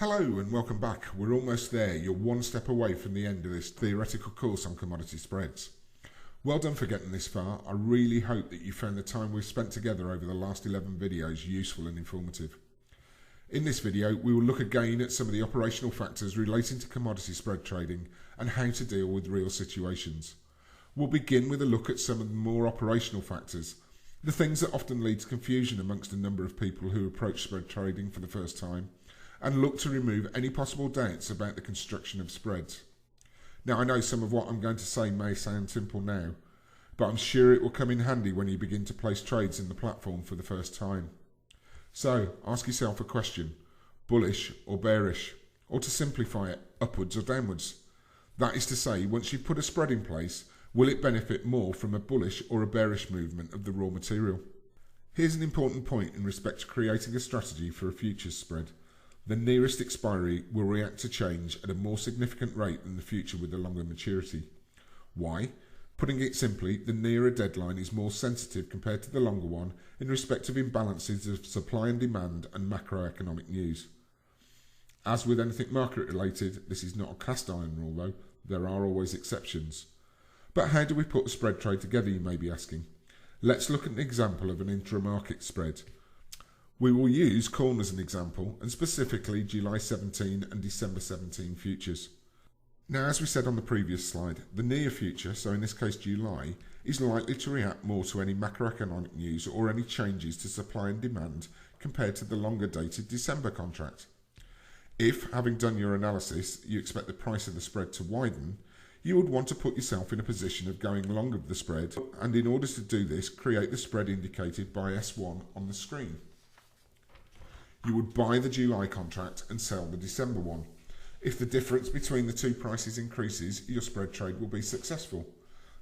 Hello and welcome back. We're almost there. You're one step away from the end of this theoretical course on commodity spreads. Well done for getting this far. I really hope that you found the time we've spent together over the last 11 videos useful and informative. In this video, we will look again at some of the operational factors relating to commodity spread trading and how to deal with real situations. We'll begin with a look at some of the more operational factors, the things that often lead to confusion amongst a number of people who approach spread trading for the first time, and look to remove any possible doubts about the construction of spreads. Now, I know some of what I'm going to say may sound simple now, but I'm sure it will come in handy when you begin to place trades in the platform for the first time. So, ask yourself a question: bullish or bearish? Or to simplify it, upwards or downwards? That is to say, once you've put a spread in place, will it benefit more from a bullish or a bearish movement of the raw material? Here's an important point in respect to creating a strategy for a futures spread. The nearest expiry will react to change at a more significant rate than the future with a longer maturity. Why? Putting it simply, the nearer deadline is more sensitive compared to the longer one in respect of imbalances of supply and demand and macroeconomic news. As with anything market related, this is not a cast iron rule though, there are always exceptions. But how do we put a spread trade together, you may be asking? Let's look at an example of an intra-market spread. We will use corn as an example, and specifically July 17 and December 17 futures. Now, as we said on the previous slide, the near future, so in this case July, is likely to react more to any macroeconomic news or any changes to supply and demand compared to the longer dated December contract. If, having done your analysis, you expect the price of the spread to widen, you would want to put yourself in a position of going long of the spread, and in order to do this, create the spread indicated by S1 on the screen. You would buy the July contract and sell the December one. If the difference between the two prices increases, your spread trade will be successful.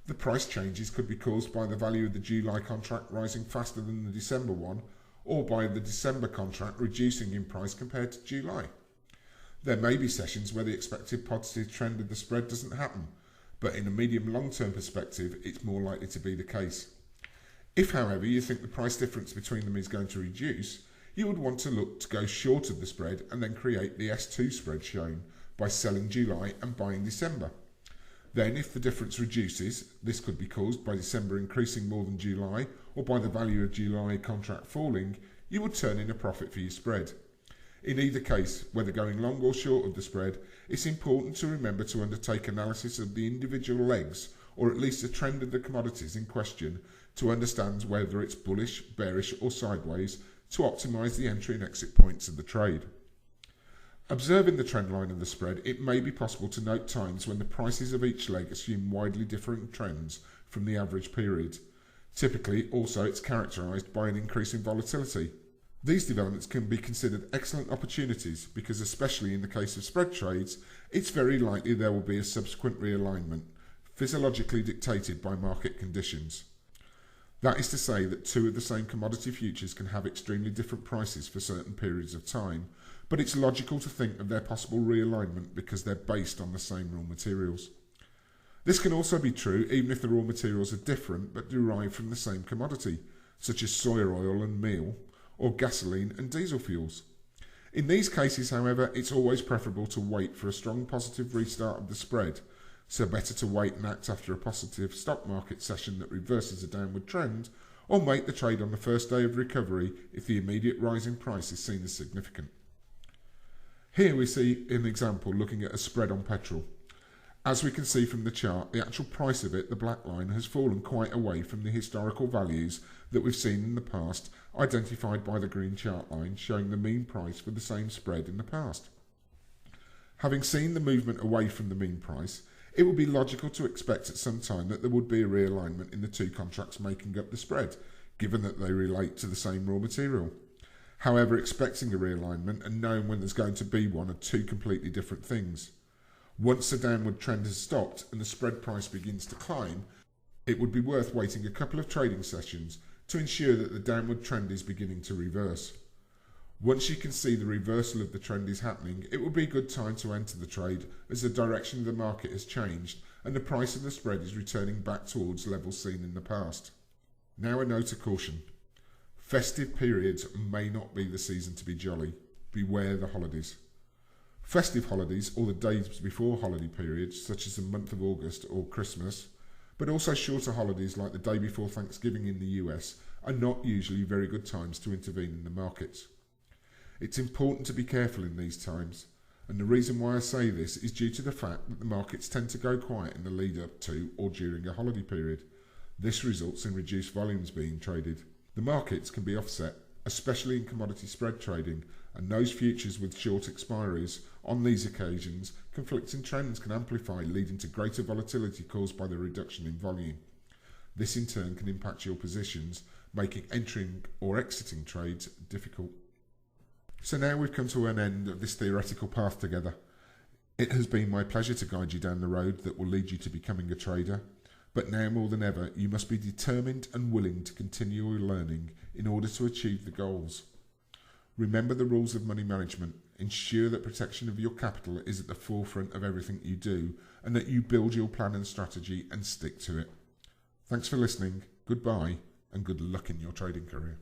The price changes could be caused by the value of the July contract rising faster than the December one, or by the December contract reducing in price compared to July. There may be sessions where the expected positive trend of the spread doesn't happen, but in a medium-long-term perspective, it's more likely to be the case. If, however, you think the price difference between them is going to reduce, you would want to look to go short of the spread and then create the S2 spread shown by selling July and buying December. Then, if the difference reduces, this could be caused by December increasing more than July or by the value of July contract falling, you would turn in a profit for your spread. In either case, whether going long or short of the spread, it's important to remember to undertake analysis of the individual legs, or at least the trend of the commodities in question, to understand whether it's bullish, bearish or sideways, to optimise the entry and exit points of the trade. Observing the trend line of the spread, it may be possible to note times when the prices of each leg assume widely differing trends from the average period. Typically, also, it's characterised by an increase in volatility. These developments can be considered excellent opportunities because, especially in the case of spread trades, it's very likely there will be a subsequent realignment, physiologically dictated by market conditions. That is to say that two of the same commodity futures can have extremely different prices for certain periods of time, but it's logical to think of their possible realignment because they're based on the same raw materials. This can also be true even if the raw materials are different but derive from the same commodity, such as soya oil and meal, or gasoline and diesel fuels. In these cases, however, it's always preferable to wait for a strong positive restart of the spread, so better to wait and act after a positive stock market session that reverses a downward trend, or make the trade on the first day of recovery if the immediate rise in price is seen as significant. Here we see an example looking at a spread on petrol. As we can see from the chart, the actual price of it, the black line, has fallen quite away from the historical values that we've seen in the past, identified by the green chart line showing the mean price for the same spread in the past. Having seen the movement away from the mean price, it would be logical to expect at some time that there would be a realignment in the two contracts making up the spread, given that they relate to the same raw material. However, expecting a realignment and knowing when there's going to be one are two completely different things. Once the downward trend has stopped and the spread price begins to climb, it would be worth waiting a couple of trading sessions to ensure that the downward trend is beginning to reverse. Once you can see the reversal of the trend is happening, it will be a good time to enter the trade as the direction of the market has changed and the price of the spread is returning back towards levels seen in the past. Now a note of caution. Festive periods may not be the season to be jolly. Beware the holidays. Festive holidays, or the days before holiday periods, such as the month of August or Christmas, but also shorter holidays like the day before Thanksgiving in the US, are not usually very good times to intervene in the markets. It's important to be careful in these times, and the reason why I say this is due to the fact that the markets tend to go quiet in the lead up to or during a holiday period. This results in reduced volumes being traded. The markets can be offset, especially in commodity spread trading, and those futures with short expiries. On these occasions, conflicting trends can amplify, leading to greater volatility caused by the reduction in volume. This in turn can impact your positions, making entering or exiting trades difficult. So now we've come to an end of this theoretical path together. It has been my pleasure to guide you down the road that will lead you to becoming a trader, but now more than ever you must be determined and willing to continue your learning in order to achieve the goals. Remember the rules of money management. Ensure that protection of your capital is at the forefront of everything you do, and that you build your plan and strategy and stick to it. Thanks for listening, goodbye, and good luck in your trading career.